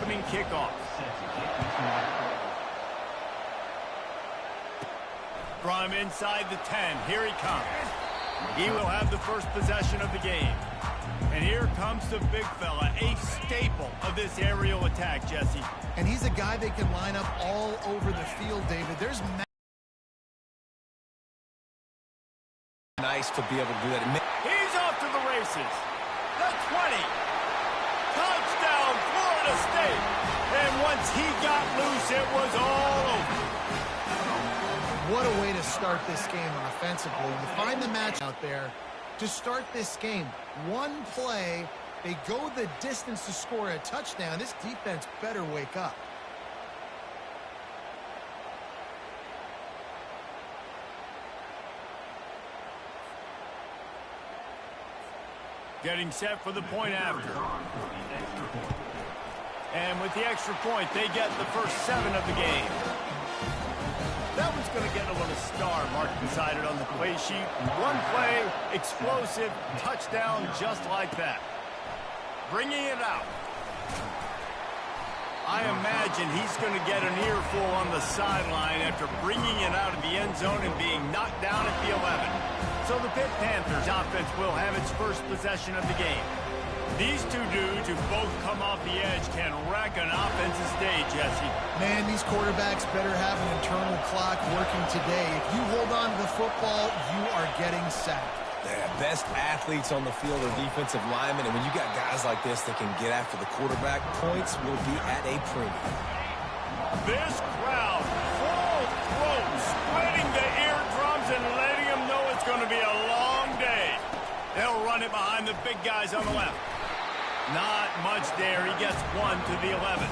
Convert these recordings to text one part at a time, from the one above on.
incoming kickoff. From inside the 10, here he comes. He will have the first possession of the game. And here comes the big fella, a staple of this aerial attack, Jesse. And he's a guy that can line up all over the field, David. There's nice to be able to do that. He's off to the races. The 20. Touchdown, Florida State. And once he got loose, it was all over. What a way to start this game offensively. You find the match out there to start this game. One play, they go the distance to score a touchdown. This defense better wake up. Getting set for the point after. And with the extra point, they get the first 7 of the game. That one's going to get a little star mark beside it on the play sheet. One play, explosive, touchdown, just like that. Bringing it out. I imagine he's going to get an earful on the sideline after bringing it out of the end zone and being knocked down at the 11. So the Pitt Panthers offense will have its first possession of the game. These two dudes who both come off the edge can wreck an offensive day, Jesse. Man, these quarterbacks better have an internal clock working today. If you hold on to the football, you are getting sacked. Yeah, best athletes on the field are defensive linemen, and when you got guys like this that can get after the quarterback, points will be at a premium. This crowd, full throat, sweating the eardrums and letting them know it's going to be a long day. They'll run it behind the big guys on the left. Not much there. He gets 1 to the 11.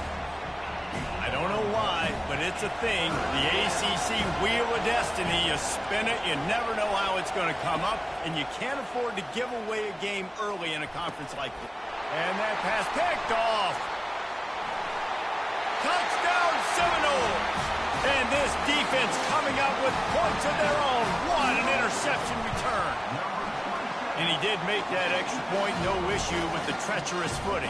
I don't know why, but it's a thing. The ACC Wheel of Destiny, you spin it, you never know how it's going to come up, and you can't afford to give away a game early in a conference like this. And that pass picked off. Touchdown Seminoles! And this defense coming up with points of their own. What an interception return. And he did make that extra point, no issue with the treacherous footing.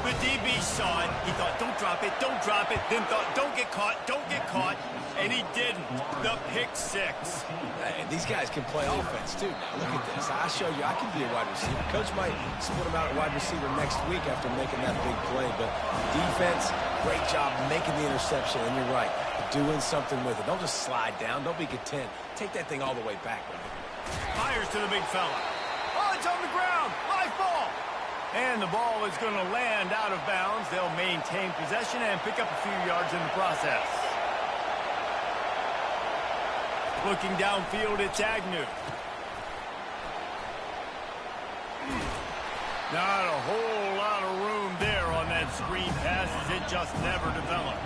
The DB saw it. He thought, don't drop it, don't drop it. Then thought, don't get caught, don't get caught. And he didn't. The pick 6. Hey, these guys can play offense, too. Now, look at this. I show you I can be a wide receiver. Coach might split him out at wide receiver next week after making that big play. But defense, great job making the interception. And you're right, doing something with it. Don't just slide down. Don't be content. Take that thing all the way back, man. Fires to the big fella. Oh, it's on the ground. High ball. And the ball is going to land out of bounds. They'll maintain possession and pick up a few yards in the process. Looking downfield, it's Agnew. Not a whole lot of room there on that screen pass as it just never developed.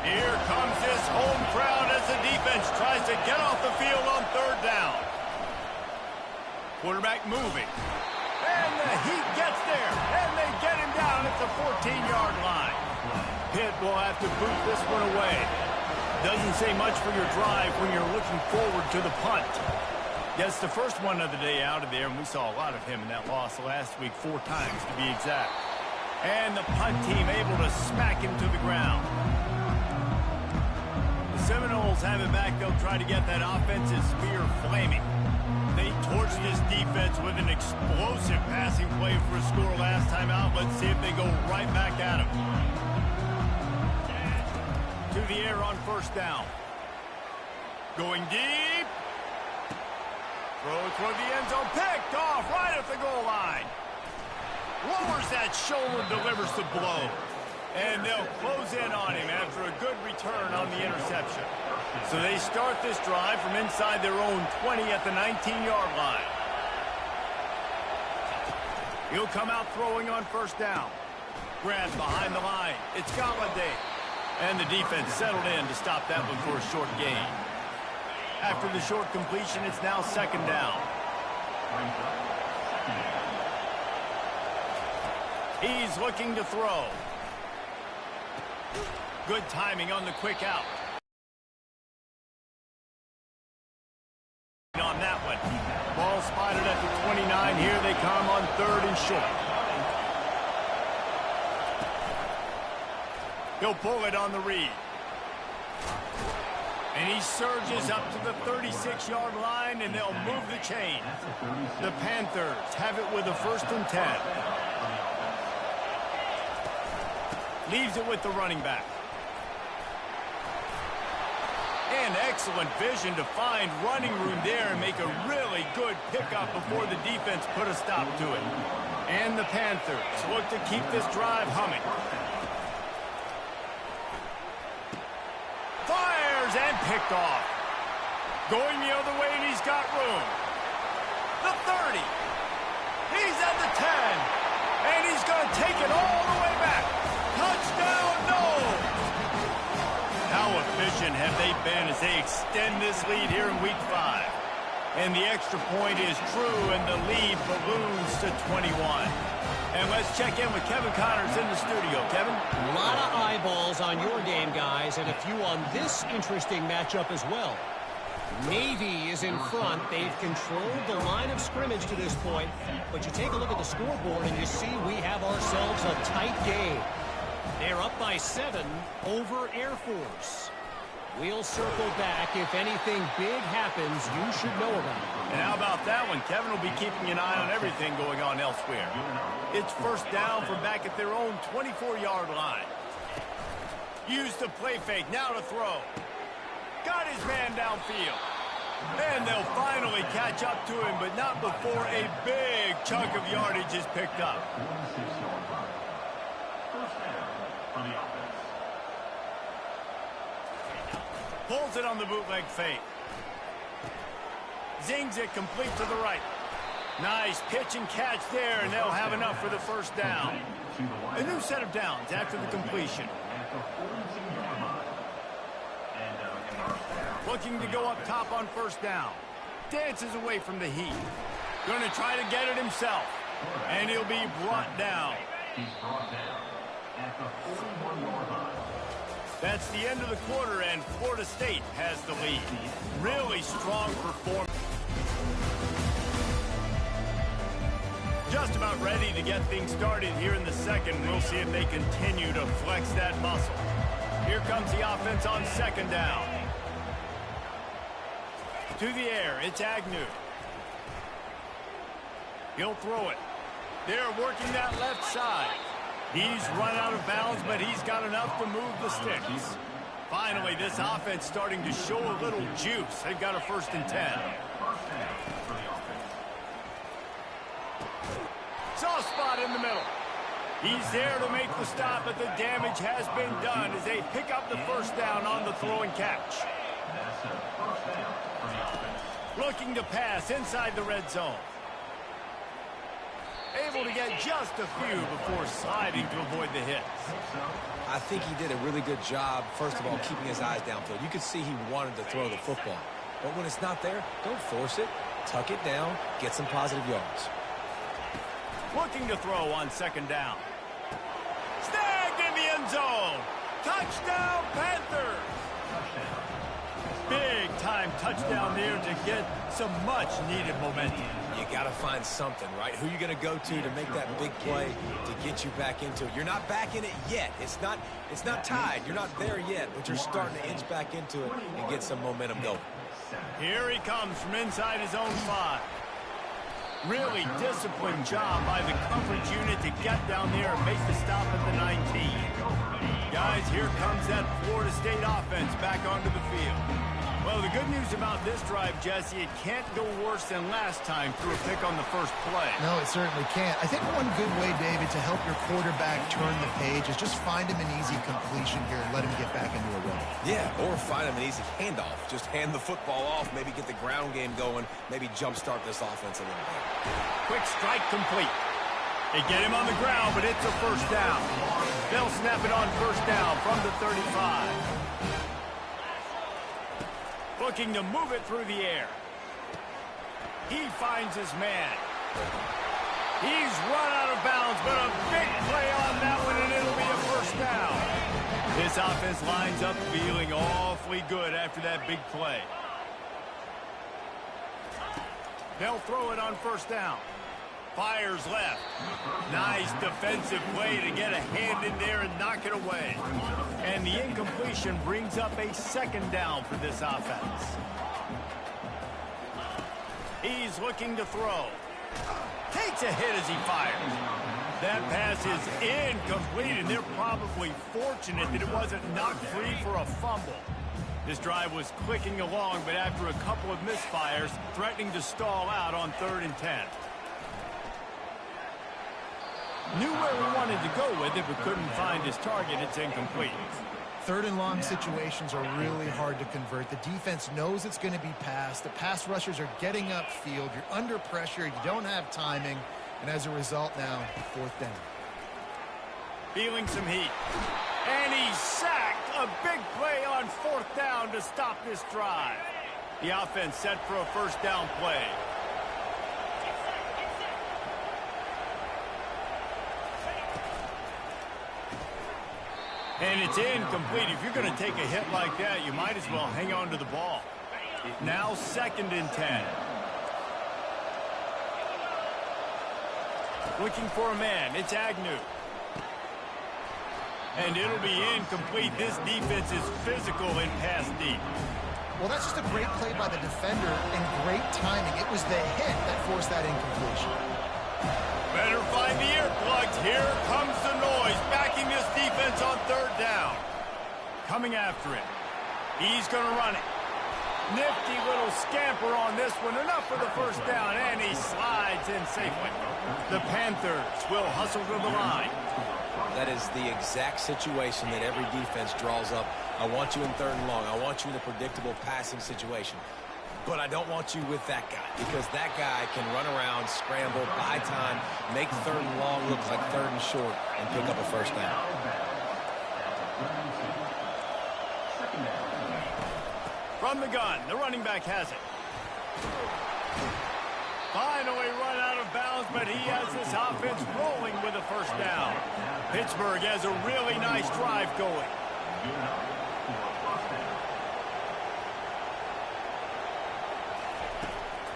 Here comes this home crowd as the defense tries to get off the field on 3rd down. Quarterback moving. And the Heat gets there. And they get him down at the 14-yard line. Pitt will have to boot this one away. Doesn't say much for your drive when you're looking forward to the punt. Gets the first one of the day out of there, and we saw a lot of him in that loss last week, 4 times to be exact. And the punt team able to smack him to the ground. The Seminoles have it back. They'll try to get that offensive spear flaming. They torched this defense with an explosive passing play for a score last time out. Let's see if they go right back at him. To the air on 1st down. Going deep. Throw toward the end zone. Picked off right at the goal line. Lowers that shoulder, delivers the blow. And they'll close in on him after a good return on the interception. So they start this drive from inside their own 20 at the 19-yard line. He'll come out throwing on 1st down. Grabbed behind the line. It's Galladay. And the defense settled in to stop that one for a short gain. After the short completion, it's now 2nd down. He's looking to throw. Good timing on the quick out. On that one. Ball spotted at the 29. Here they come on 3rd and short. He'll pull it on the read. And he surges up to the 36-yard line, and they'll move the chain. The Panthers have it with a 1st and 10. Leaves it with the running back. And excellent vision to find running room there and make a really good pickup before the defense put a stop to it. And the Panthers look to keep this drive humming. Fires and picked off. Going the other way, and he's got room. The 30. He's at the 10. And he's going to take it all the way back. Touchdown, no! How efficient have they been as they extend this lead here in Week 5? And the extra point is true, and the lead balloons to 21. And let's check in with Kevin Connors in the studio. Kevin? A lot of eyeballs on your game, guys, and a few on this interesting matchup as well. Navy is in front. They've controlled the line of scrimmage to this point. But you take a look at the scoreboard, and you see we have ourselves a tight game. They're up by 7 over Air Force. We'll circle back. If anything big happens, you should know about it. And how about that one? Kevin will be keeping an eye on everything going on elsewhere. It's 1st down from back at their own 24-yard line. Use the play fake. Now to throw. Got his man downfield. And they'll finally catch up to him, but not before a big chunk of yardage is picked up. Pulls it on the bootleg fake. Zings it complete to the right. Nice pitch and catch there, and they'll have enough for the 1st down. A new set of downs after the completion. Looking to go up top on 1st down. Dances away from the heat. Going to try to get it himself. And he'll be brought down. That's the end of the quarter, and Florida State has the lead. Really strong performance. Just about ready to get things started here in the 2nd. We'll see if they continue to flex that muscle. Here comes the offense on 2nd down. To the air, it's Agnew. He'll throw it. They're working that left side. He's run out of bounds, but he's got enough to move the sticks. Finally, this offense starting to show a little juice. They've got a 1st and 10. Soft spot in the middle. He's there to make the stop, but the damage has been done as they pick up the 1st down on the throw and catch. Looking to pass inside the red zone. Able to get just a few before sliding to avoid the hits. I think he did a really good job, first of all, keeping his eyes downfield. You could see he wanted to throw the football. But when it's not there, don't force it. Tuck it down. Get some positive yards. Looking to throw on 2nd down. Snagged in the end zone. Touchdown, Panthers. Big-time touchdown there to get some much-needed momentum. You got to find something, right? Who you going to go to make that big play to get you back into it? You're not back in it yet. It's not tied. You're not there yet, but you're starting to inch back into it and get some momentum going. Here he comes from inside his own 5. Really disciplined job by the coverage unit to get down there and make the stop at the 19. Guys, here comes that Florida State offense back onto the field. Well, the good news about this drive, Jesse, it can't go worse than last time through a pick on the 1st play. No, it certainly can't. I think one good way, David, to help your quarterback turn the page is just find him an easy completion here and let him get back into a rhythm. Yeah, or find him an easy handoff. Just hand the football off, maybe get the ground game going, maybe jumpstart this offense a little bit. Quick strike complete. They get him on the ground, but it's a 1st down. They'll snap it on 1st down from the 35. Looking to move it through the air. He finds his man. He's run out of bounds, but a big play on that one, and it'll be a 1st down. This offense lines up feeling awfully good after that big play. They'll throw it on 1st down. Fires left. Nice defensive play to get a hand in there and knock it away. And the incompletion brings up a second down for this offense. He's looking to throw. Takes a hit as he fires. That pass is incomplete, and they're probably fortunate that it wasn't knocked free for a fumble. This drive was clicking along, but after a couple of misfires, threatening to stall out on 3rd and 10. Knew where he wanted to go with it, but couldn't find his target. It's incomplete. 3rd and long situations are really hard to convert. The defense knows it's going to be passed. The pass rushers are getting upfield. You're under pressure. You don't have timing. And as a result now, 4th down. Feeling some heat. And he's sacked. A big play on 4th down to stop this drive. The offense set for a 1st down play. And it's incomplete. If you're going to take a hit like that, you might as well hang on to the ball. Now 2nd and 10. Looking for a man. It's Agnew. And it'll be incomplete. This defense is physical and pass deep. Well, that's just a great play by the defender and great timing. It was the hit that forced that incompletion. Better find the earplugs. Here comes the noise, backing this defense on 3rd down. Coming after it. He's going to run it. Nifty little scamper on this one. Enough for the 1st down, and he slides in safely. The Panthers will hustle to the line. That is the exact situation that every defense draws up. I want you in 3rd and long. I want you in a predictable passing situation. But I don't want you with that guy, because that guy can run around, scramble, buy time, make 3rd and long look like 3rd and short, and pick up a 1st down. From the gun, the running back has it. Finally run out of bounds, but he has this offense rolling with a 1st down. Pittsburgh has a really nice drive going.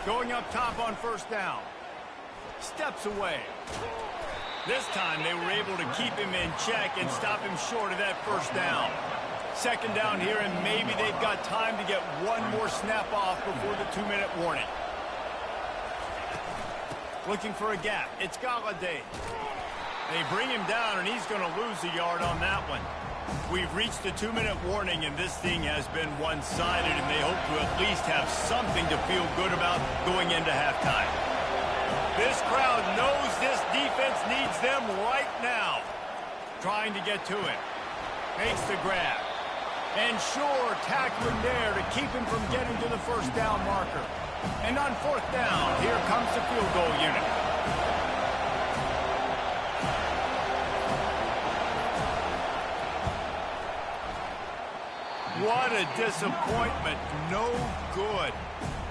Going up top on 1st down. Steps away. This time they were able to keep him in check and stop him short of that 1st down. 2nd down here, and maybe they've got time to get one more snap off before the 2-minute warning. Looking for a gap. It's Galladay. They bring him down, and he's going to lose a yard on that one. We've reached the 2-minute warning, and this thing has been one-sided, and they hope to at least have something to feel good about going into halftime. This crowd knows this defense needs them right now. Trying to get to him. Makes the grab. And sure, tackling there to keep him from getting to the 1st down marker. And on 4th down, here comes the field goal unit. What a disappointment. No good.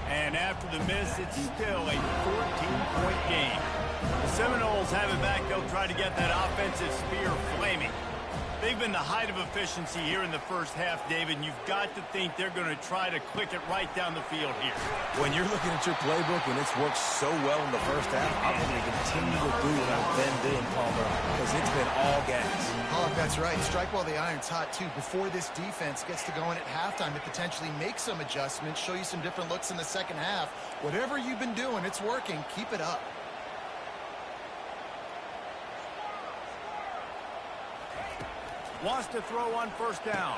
And after the miss, it's still a 14-point game. The Seminoles have it back. They'll try to get that offensive spear flaming. They've been the height of efficiency here in the 1st half, David, and you've got to think they're going to try to click it right down the field here. When you're looking at your playbook and it's worked so well in the 1st half, I'm going to continue to do what I've been doing, Palmer, because it's been all gas. Oh, that's right. Strike while the iron's hot, too. Before this defense gets to going at halftime to potentially make some adjustments, show you some different looks in the 2nd half. Whatever you've been doing, it's working. Keep it up. Wants to throw on 1st down.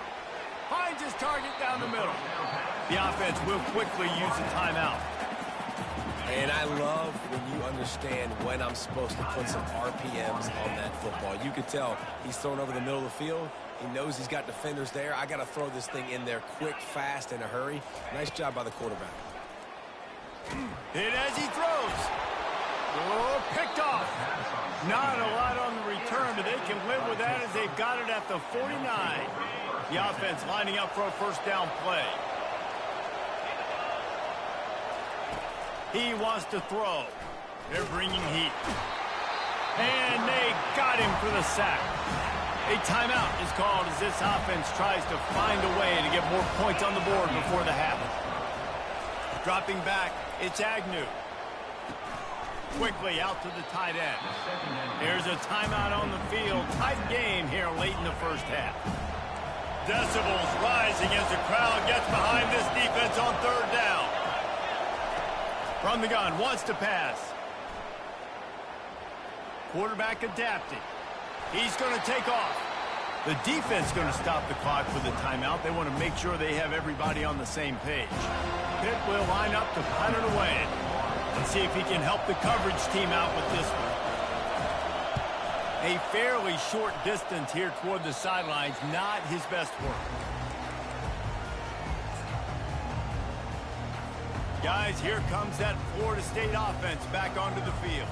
Finds his target down the middle. The offense will quickly use a timeout. And I love when you understand when I'm supposed to put some RPMs on that football. You could tell he's thrown over the middle of the field. He knows he's got defenders there. I got to throw this thing in there quick, fast, in a hurry. Nice job by the quarterback. Hit as he throws. Oh, picked off. Not a lot on the return, but they can live with that as they've got it at the 49. The offense lining up for a 1st down play. He wants to throw. They're bringing heat. And they got him for the sack. A timeout is called as this offense tries to find a way to get more points on the board before the half. Dropping back, it's Agnew. quickly out to the tight end. Here's a timeout on the field. Tight game here late in the first half. Decibels rising as the crowd gets behind this defense on third down. From the gun, wants to pass. Quarterback adapting. He's going to take off. The defense is going to stop the clock for the timeout. They want to make sure they have everybody on the same page. Pitt will line up to punt it away. Let's see if he can help the coverage team out with this one. A fairly short distance here toward the sidelines, not his best work. Guys, here comes that Florida State offense back onto the field.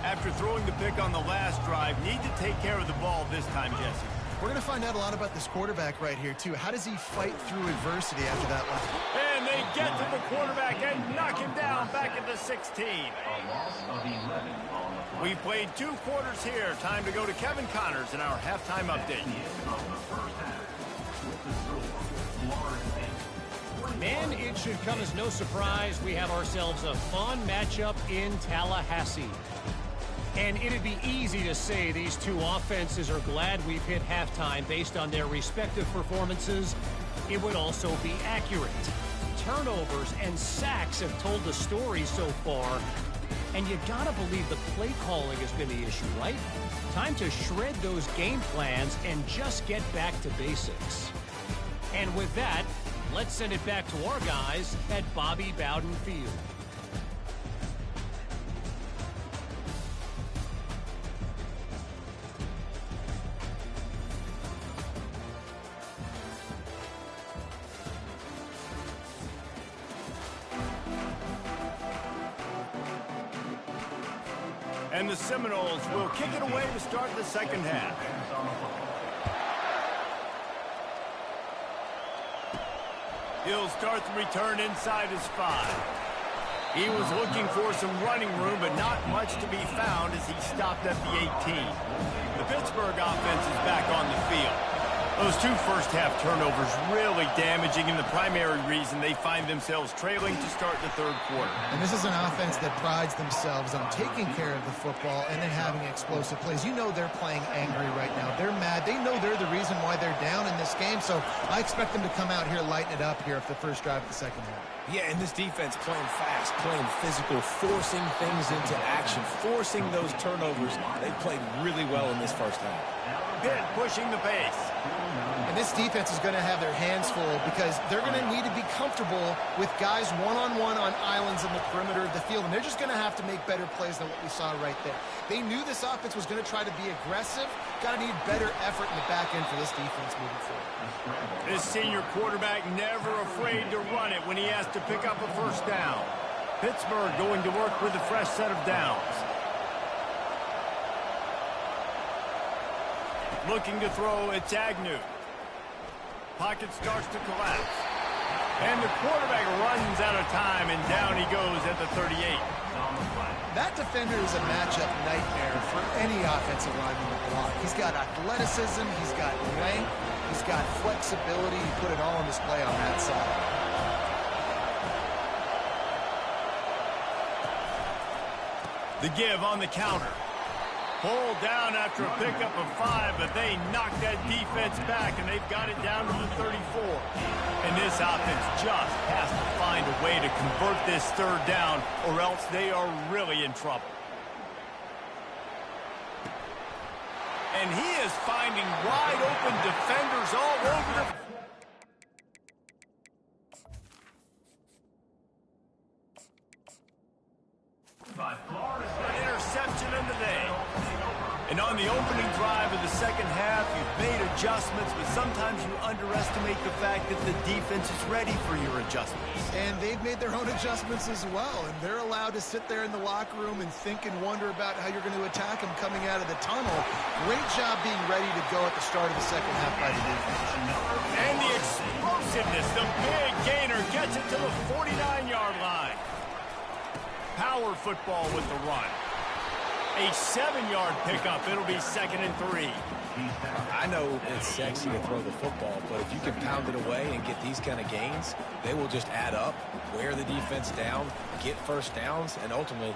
After throwing the pick on the last drive, need to take care of the ball this time, Jesse. We're going to find out a lot about this quarterback right here, too. How does he fight through adversity after that last? And they get to the quarterback and knock him down back at the 16. We've played 2 quarters here. Time to go to Kevin Connors in our halftime update. Man, it should come as no surprise we have ourselves a fun matchup in Tallahassee. And it'd be easy to say these two offenses are glad we've hit halftime based on their respective performances. It would also be accurate. Turnovers and sacks have told the story so far. And you gotta believe the play calling has been the issue, right? Time to shred those game plans and just get back to basics. And with that, let's send it back to our guys at Bobby Bowden Field. And the Seminoles will kick it away to start the second half. He'll start the return inside his 5. He was looking for some running room, but not much to be found as he stopped at the 18. The Pittsburgh offense is back on the field. Those 2 first-half turnovers really damaging, and the primary reason they find themselves trailing to start the third quarter. And this is an offense that prides themselves on taking care of the football and then having explosive plays. You know they're playing angry right now. They're mad. They know they're the reason why they're down in this game, so I expect them to come out here, lighten it up here for the first drive of the second half. Yeah, and this defense playing fast, playing physical, forcing things into action, forcing those turnovers. They played really well in this first half. Pitt pushing the pace. And this defense is going to have their hands full because they're going to need to be comfortable with guys one-on-one on islands in the perimeter of the field, and they're just going to have to make better plays than what we saw right there. They knew this offense was going to try to be aggressive. Got to need better effort in the back end for this defense moving forward. This senior quarterback never afraid to run it when he has to pick up a first down. Pittsburgh going to work with a fresh set of downs. Looking to throw, it's Agnew. Pocket starts to collapse. And the quarterback runs out of time, and down he goes at the 38. That defender is a matchup nightmare for any offensive lineman to block. He's got athleticism, he's got length, he's got flexibility. He put it all on display on that side. The give on the counter. Pulled down after a pickup of 5, but they knocked that defense back, and they've got it down to the 34. And this offense just has to find a way to convert this third down, or else they are really in trouble. And he is finding wide open defenders all over the... Interception in the day. And on the opening drive of the second half, you've made adjustments, but sometimes you underestimate the fact that the defense is ready for your adjustments. And they've made their own adjustments as well, and they're allowed to sit there in the locker room and think and wonder about how you're going to attack them coming out of the tunnel. Great job being ready to go at the start of the second half by the defense. And the explosiveness, the big gainer gets it to the 49-yard line. Power football with the run. A 7-yard pickup. It'll be 2nd and 3. I know it's sexy to throw the football, but if you can pound it away and get these kind of gains, they will just add up, wear the defense down, get first downs, and ultimately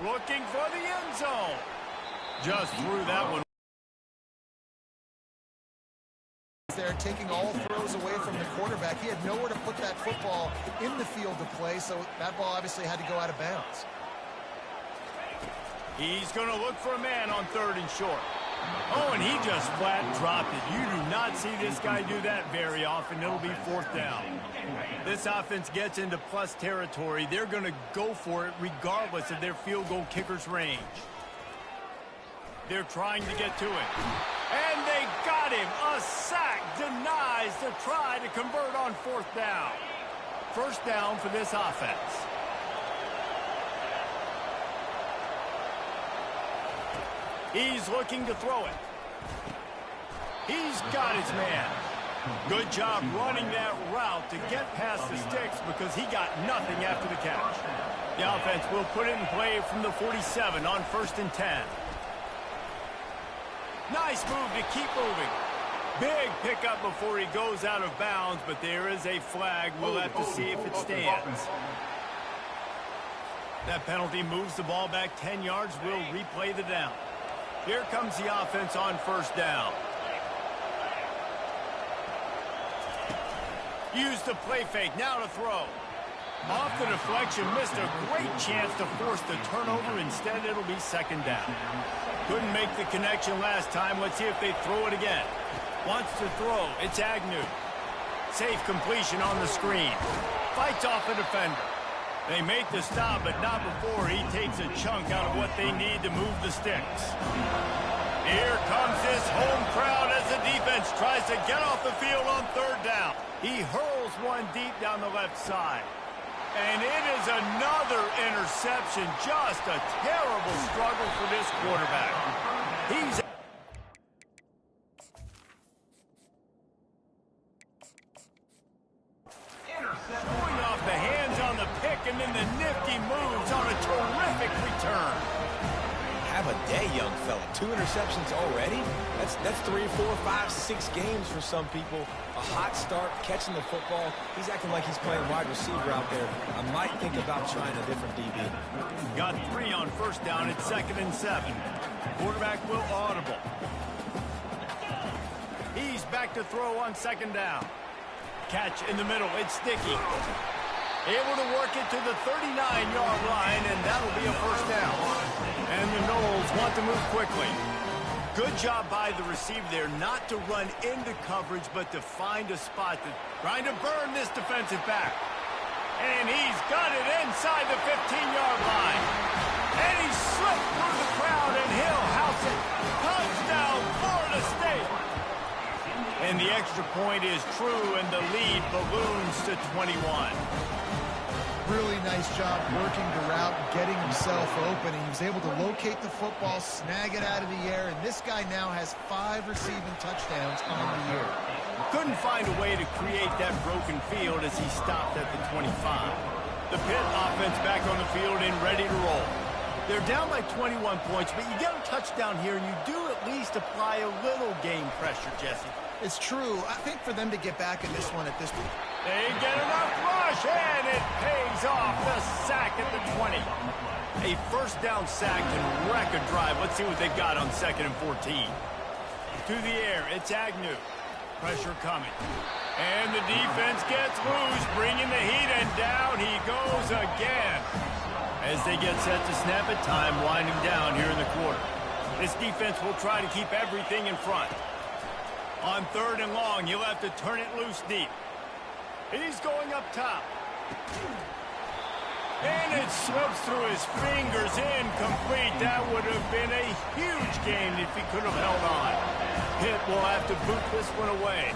looking for the end zone. Just threw that one. There, taking all throws away from the quarterback. He had nowhere to put that football in the field to play, so that ball obviously had to go out of bounds. He's going to look for a man on 3rd and short. Oh, and he just flat dropped it. You do not see this guy do that very often. It'll be 4th down. This offense gets into plus territory. They're going to go for it regardless of their field goal kicker's range. They're trying to get to it. And they got him. A sack denies the try to convert on 4th down. 1st down for this offense. He's looking to throw it. He's got his man. Good job running that route to get past the sticks because he got nothing after the catch. The offense will put it in play from the 47 on 1st and 10. Nice move to keep moving. Big pickup before he goes out of bounds, but there is a flag. We'll have to see if it stands. That penalty moves the ball back 10 yards. We'll replay the down. Here comes the offense on 1st down. Use the play fake, now to throw. Off the deflection, missed a great chance to force the turnover. Instead, it'll be 2nd down. Couldn't make the connection last time. Let's see if they throw it again. Wants to throw, it's Agnew. Safe completion on the screen. Fights off a defender. They make the stop, but not before he takes a chunk out of what they need to move the sticks. Here comes this home crowd as the defense tries to get off the field on 3rd down. He hurls one deep down the left side. And it is another interception. Just a terrible struggle for this quarterback. He's going off the hands on the pick, and then the nifty moves on a terrific return. Have a day, young fella. 2 interceptions already? That's 3, 4, 5, 6 games for some people. A hot start, catching the football. He's acting like he's playing wide receiver out there. I might think about trying a different DB. Got 3 on 1st down. It's 2nd and 7. Quarterback will audible. He's back to throw on 2nd down. Catch in the middle. It's Sticky. Able to work it to the 39-yard line, and that'll be a 1st down. And the Knowles want to move quickly. Good job by the receiver there not to run into coverage, but to find a spot to trying to burn this defensive back. And he's got it inside the 15-yard line. And he slipped through the crowd, and he'll house it. Touchdown, Florida State. And the extra point is true, and the lead balloons to 21. Really nice job working the route, getting himself open. He was able to locate the football, snag it out of the air, and this guy now has 5 receiving touchdowns on the year. Couldn't find a way to create that broken field as he stopped at the 25. The Pitt offense back on the field and ready to roll. They're down by 21 points, but you get a touchdown here, and you do at least apply a little game pressure, Jesse. It's true. I think for them to get back in this one at this point. They get enough rush, and it pays off. The sack at the 20. A 1st down sack can wreck a drive. Let's see what they've got on 2nd and 14. To the air, it's Agnew. Pressure coming. And the defense gets loose, bringing the heat, and down he goes again. As they get set to snap it, time winding down here in the quarter. This defense will try to keep everything in front. On 3rd and long, he'll have to turn it loose deep. He's going up top. And it slips through his fingers, incomplete. That would have been a huge gain if he could have held on. Pitt will have to boot this one away.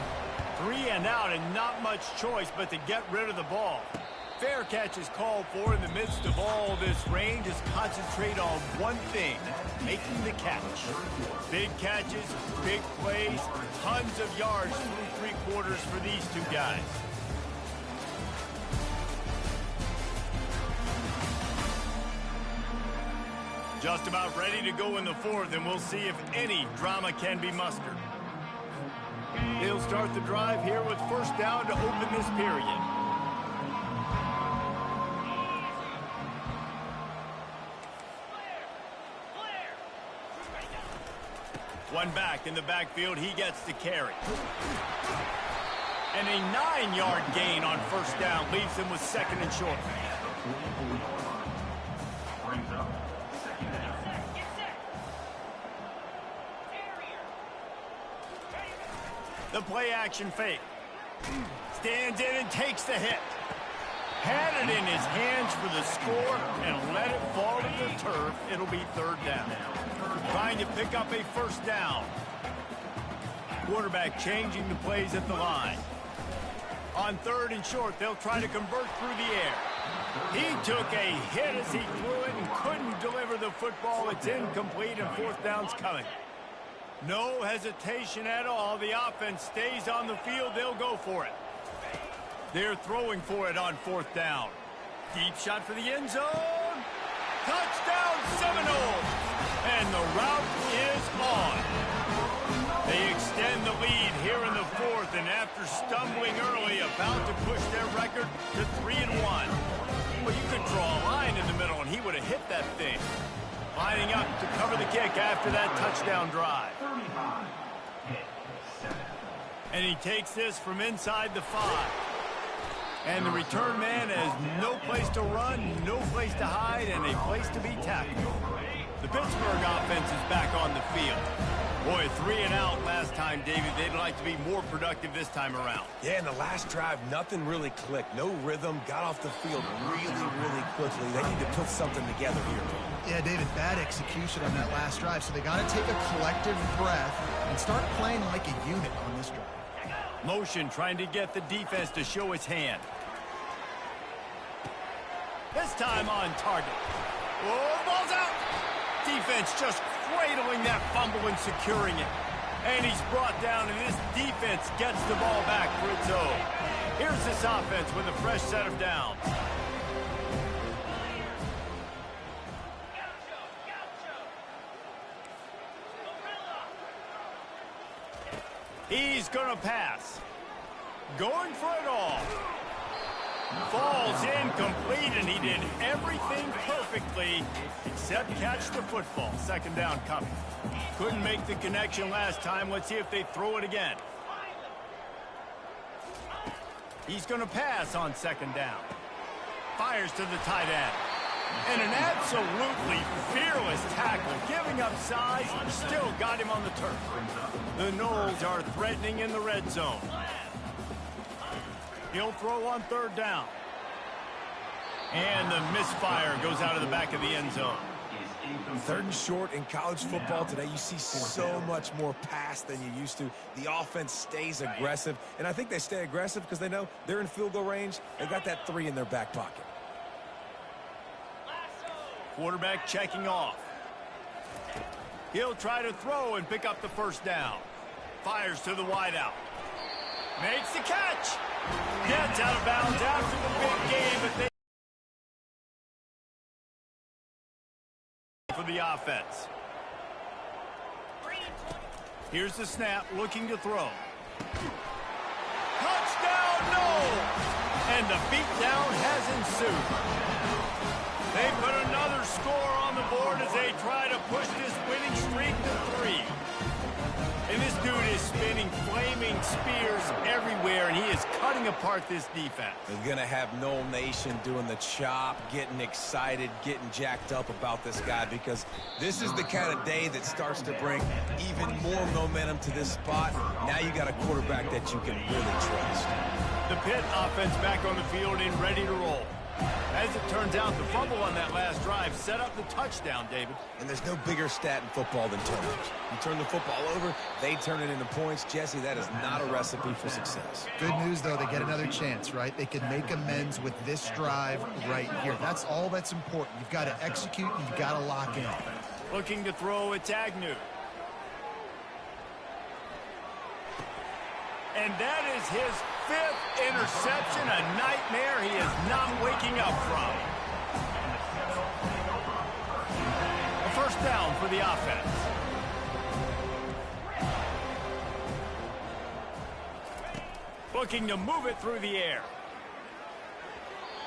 3 and out, and not much choice but to get rid of the ball. Fair catch is called for. In the midst of all this rain, just concentrate on one thing, making the catch. Big catches, big plays, tons of yards through 3 quarters for these 2 guys. Just about ready to go in the 4th, and we'll see if any drama can be mustered. They'll start the drive here with 1st down to open this period. One back in the backfield, he gets to carry. And a 9-yard gain on first down leaves him with second and short. The play action fake. Stands in and takes the hit. Had it in his hands for the score and let it fall to the turf. It'll be third down. Trying to pick up a first down. Quarterback changing the plays at the line. On third and short, they'll try to convert through the air. He took a hit as he threw it and couldn't deliver the football. It's incomplete and fourth down's coming. No hesitation at all. The offense stays on the field. They'll go for it. They're throwing for it on fourth down. Deep shot for the end zone. Touchdown Seminoles. And the route is on. They extend the lead here in the fourth, and after stumbling early, about to push their record to 3-1. Well, you could draw a line in the middle, and he would have hit that thing. Lining up to cover the kick after that touchdown drive. And he takes this from inside the 5. And the return man has no place to run, no place to hide, and a place to be tackled. The Pittsburgh offense is back on the field. Boy, 3 and out last time, David. They'd like to be more productive this time around. Yeah, in the last drive, nothing really clicked. No rhythm, got off the field really quickly. They need to put something together here. Yeah, David, bad execution on that last drive, so they got to take a collective breath and start playing like a unit on this drive. Motion trying to get the defense to show its hand. This time on target. Oh, ball's out! Defense just cradling that fumble and securing it. And he's brought down, and this defense gets the ball back for its own. Here's this offense with a fresh set of downs. He's going to pass. Going for it all. Falls incomplete, and he did everything perfectly except catch the football. Second down coming. Couldn't make the connection last time. Let's see if they throw it again. He's going to pass on second down. Fires to the tight end. And an absolutely fearless tackle, giving up size, still got him on the turf. The Noles are threatening in the red zone. He'll throw on third down. And the misfire goes out of the back of the end zone. Third and short in college football today, you see so much more pass than you used to. The offense stays aggressive, and I think they stay aggressive because they know they're in field goal range. They got that 3 in their back pocket. Quarterback checking off. He'll try to throw and pick up the first down. Fires to the wideout. Makes the catch. Gets out of bounds after the big game, but they for the offense. Here's the snap, looking to throw. Touchdown, no! And the beatdown has ensued. They put another score on the board as they try to push this winning streak to 3. And this dude is spinning flaming spears everywhere, and he is cutting apart this defense. They're going to have Nole Nation doing the chop, getting excited, getting jacked up about this guy, because this is the kind of day that starts to bring even more momentum to this spot. Now you got a quarterback that you can really trust. The Pitt offense back on the field and ready to roll. As it turns out, the fumble on that last drive set up the touchdown, David. And there's no bigger stat in football than turnovers. You turn the football over, they turn it into points. Jesse, that is not a recipe for success. Good news, though, they get another chance, right? They can make amends with this drive right here. That's all that's important. You've got to execute, and you've got to lock in. Looking to throw, it's Agnew. And that is his 5th interception, a nightmare he is not waking up from. A first down for the offense. Looking to move it through the air.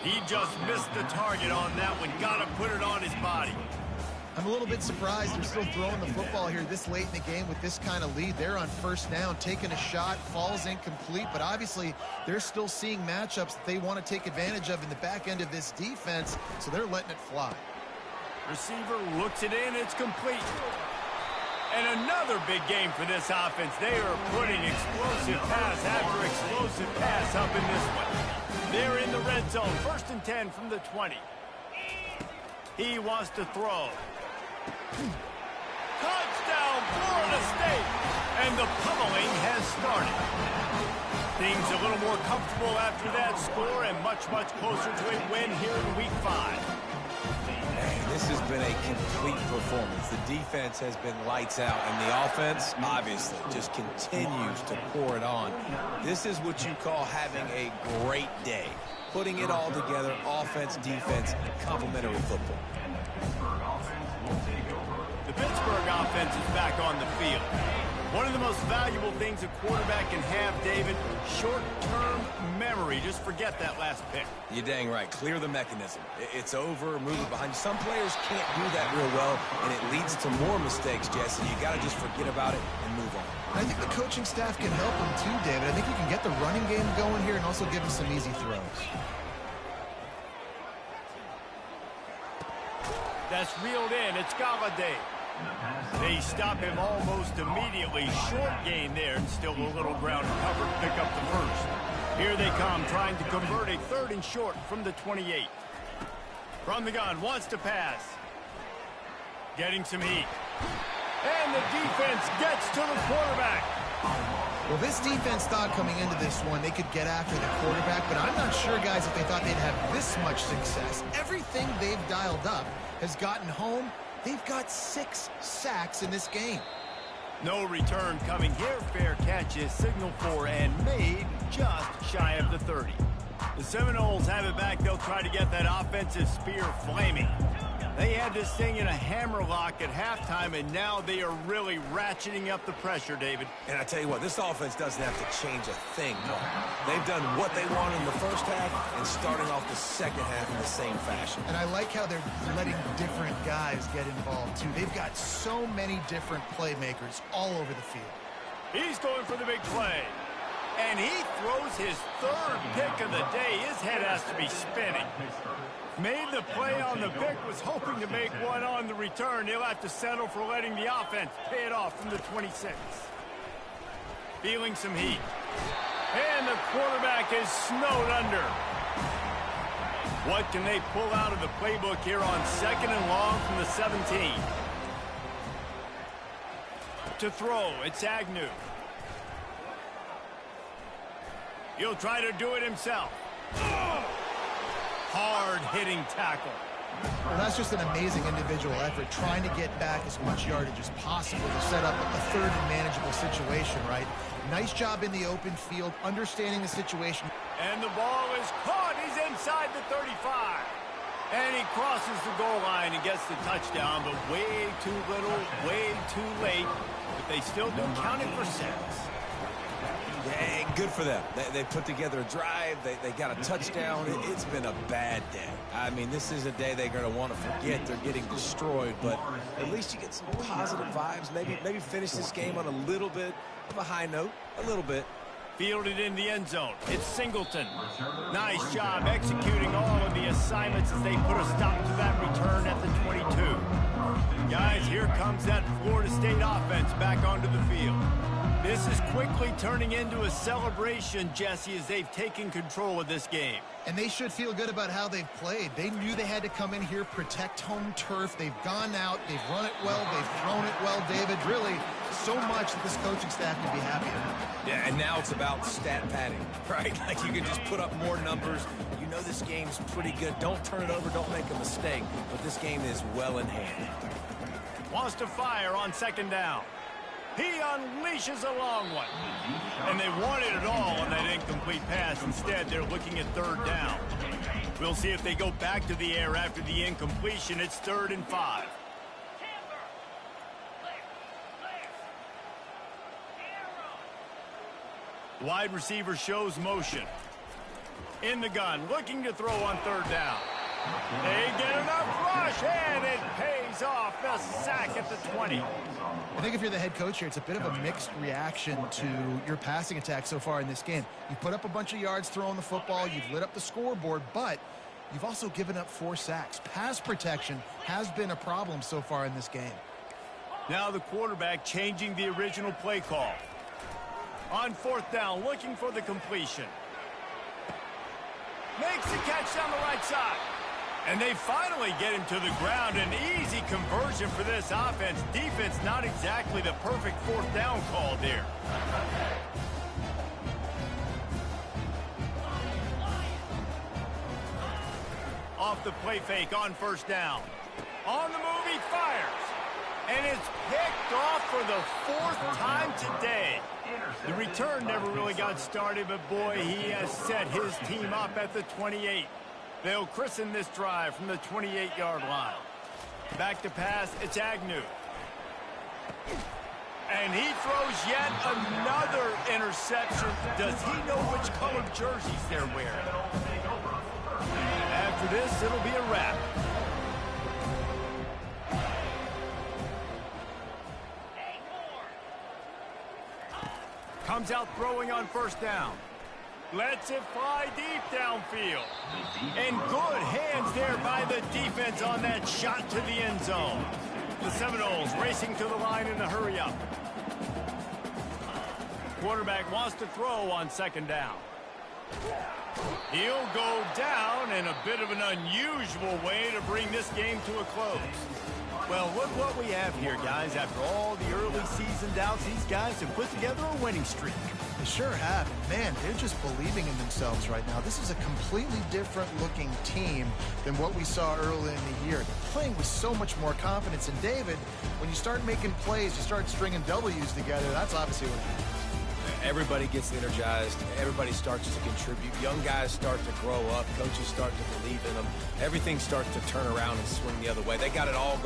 He just missed the target on that one. Got to put it on his body. I'm a little bit surprised they're still throwing the football here this late in the game with this kind of lead. They're on first down, taking a shot, falls incomplete, but obviously they're still seeing matchups that they want to take advantage of in the back end of this defense, so they're letting it fly. Receiver looks it in, it's complete. And another big game for this offense. They are putting explosive pass after explosive pass up in this one. They're in the red zone, 1st and 10 from the 20. He wants to throw. Touchdown, Florida State! And the pummeling has started. Things a little more comfortable after that score and much, much closer to a win here in Week 5. This has been a complete performance. The defense has been lights out, and the offense, obviously, just continues to pour it on. This is what you call having a great day. Putting it all together, offense, defense, complementary football. The Pittsburgh offense is back on the field. One of the most valuable things a quarterback can have, David, short-term memory. Just forget that last pick. You're dang right. Clear the mechanism. It's over, move it behind you. Some players can't do that real well, and it leads to more mistakes, Jesse. You got to just forget about it and move on. I think the coaching staff can help him too, David. I think you can get the running game going here and also give him some easy throws. That's reeled in. It's Galladay. They stop him almost immediately. Short gain there, and still a little ground to cover to pick up the first. Here they come, trying to convert a 3rd and short from the 28. From the gun, wants to pass. Getting some heat. And the defense gets to the quarterback. Well, this defense thought coming into this one they could get after the quarterback, but I'm not sure, guys, if they thought they'd have this much success. Everything they've dialed up has gotten home. They've got 6 sacks in this game. No return coming here. Fair catch is signaled for and made just shy of the 30. The Seminoles have it back. They'll try to get that offensive spear flaming. They had this thing in a hammerlock at halftime, and now they are really ratcheting up the pressure, David. And I tell you what, this offense doesn't have to change a thing. They've done what they wanted in the first half and starting off the second half in the same fashion. And I like how they're letting different guys get involved, too. They've got so many different playmakers all over the field. He's going for the big play. And he throws his 3rd pick of the day. His head has to be spinning. Made the play on the pick, was hoping to make one on the return. He'll have to settle for letting the offense pay it off from the 26. Feeling some heat. And the quarterback is snowed under. What can they pull out of the playbook here on 2nd and long from the 17? To throw, it's Agnew. He'll try to do it himself. Hard-hitting tackle. Well, that's just an amazing individual effort, trying to get back as much yardage as possible to set up a 3rd and manageable situation, right? Nice job in the open field, understanding the situation. And the ball is caught. He's inside the 35. And he crosses the goal line and gets the touchdown, but way too little, way too late. But they still do count it for 6. Yeah, good for them. They put together a drive. They got a touchdown. It's been a bad day. I mean, this is a day they're going to want to forget. They're getting destroyed, but at least you get some positive vibes. Maybe finish this game on a little bit of a high note, a little bit. Fielded in the end zone. It's Singleton. Nice job executing all of the assignments as they put a stop to that return at the 22. Guys, here comes that Florida State offense back onto the field. This is quickly turning into a celebration, Jesse, as they've taken control of this game. And they should feel good about how they've played. They knew they had to come in here, protect home turf. They've gone out, they've run it well, they've thrown it well, David. Really, so much that this coaching staff can be happy about. Yeah, and now it's about stat padding, right? Like you can just put up more numbers. You know this game's pretty good. Don't turn it over, don't make a mistake. But this game is well in hand. Wants to fire on 2nd down. He unleashes a long one. And they wanted it all on that incomplete pass. Instead, they're looking at 3rd down. We'll see if they go back to the air after the incompletion. It's 3rd and 5. Wide receiver shows motion. In the gun, looking to throw on 3rd down. They get enough rush, and it pays off. The sack at the 20. I think if you're the head coach here, it's a bit of a mixed reaction to your passing attack so far in this game. You put up a bunch of yards throwing the football. You've lit up the scoreboard, but you've also given up 4 sacks. Pass protection has been a problem so far in this game. Now the quarterback changing the original play call. On 4th down, looking for the completion. Makes the catch down the right side. And they finally get him to the ground. An easy conversion for this offense. Defense not exactly the perfect 4th down call there. Off the play fake on 1st down. On the move, he fires. And it's picked off for the 4th time today. The return never really got started, but boy, he has set his team up at the 28. They'll christen this drive from the 28-yard line. Back to pass, it's Agnew. And he throws yet another interception. Does he know which colored jerseys they're wearing? After this, it'll be a wrap. Comes out throwing on 1st down. Lets it fly deep downfield. And good hands there by the defense on that shot to the end zone. The Seminoles racing to the line in a hurry-up. Quarterback wants to throw on 2nd down. He'll go down in a bit of an unusual way to bring this game to a close. Well, look what we have here, guys. After all the early season doubts, these guys have put together a winning streak. They sure have. Man, they're just believing in themselves right now. This is a completely different looking team than what we saw early in the year. They're playing with so much more confidence. And David, when you start making plays, you start stringing W's together, that's obviously what happens. Everybody gets energized. Everybody starts to contribute. Young guys start to grow up. Coaches start to believe in them. Everything starts to turn around and swing the other way. They got it all going.